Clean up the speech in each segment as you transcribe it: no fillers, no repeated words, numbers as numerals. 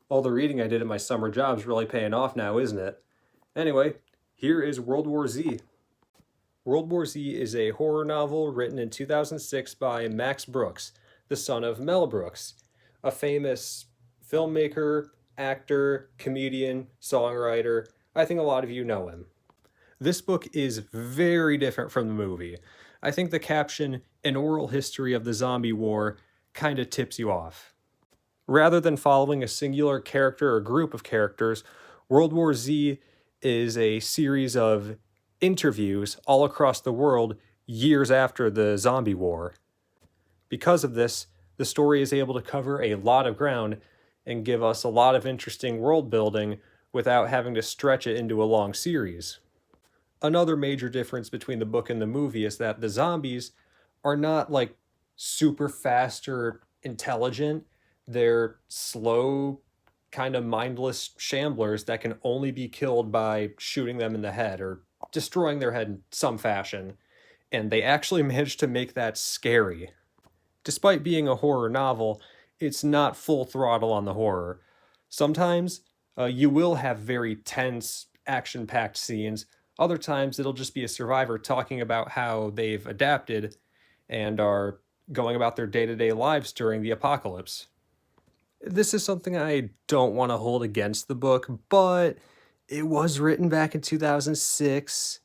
All the reading I did at my summer job's really paying off now, isn't it? Anyway, here is World War Z. World War Z is a horror novel written in 2006 by Max Brooks, the son of Mel Brooks, a famous filmmaker, actor, comedian, songwriter. I think a lot of you know him. This book is very different from the movie. I think the caption, An Oral History of the Zombie War, kind of tips you off. Rather than following a singular character or group of characters, World War Z is a series of interviews all across the world years after the zombie war. Because of this, the story is able to cover a lot of ground and give us a lot of interesting world building without having to stretch it into a long series. Another major difference between the book and the movie is that the zombies are not like super fast or intelligent. They're slow, kind of mindless shamblers that can only be killed by shooting them in the head or destroying their head in some fashion. And they actually managed to make that scary. Despite being a horror novel, it's not full throttle on the horror. Sometimes you will have very tense, action packed scenes. Other times it'll just be a survivor talking about how they've adapted and are going about their day to day lives during the apocalypse. This is something I don't want to hold against the book, but it was written back in 2006.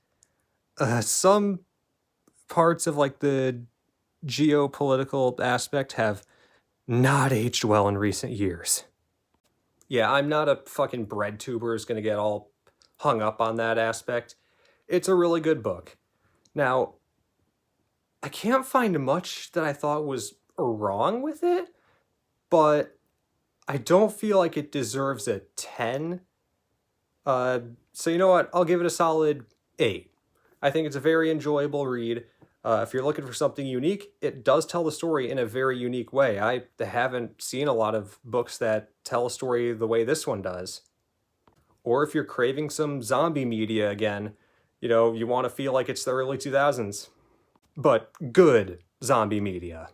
Some parts of like the geopolitical aspect have not aged well in recent years. Yeah, I'm not a fucking bread tuber who's gonna get all hung up on that aspect. It's a really good book. Now, I can't find much that I thought was wrong with it, but I don't feel like it deserves a 10. So you know what? I'll give it a solid 8. I think it's a very enjoyable read. If you're looking for something unique, it does tell the story in a very unique way. I haven't seen a lot of books that tell a story the way this one does. Or if you're craving some zombie media again, you want to feel like it's the early 2000s. But good zombie media.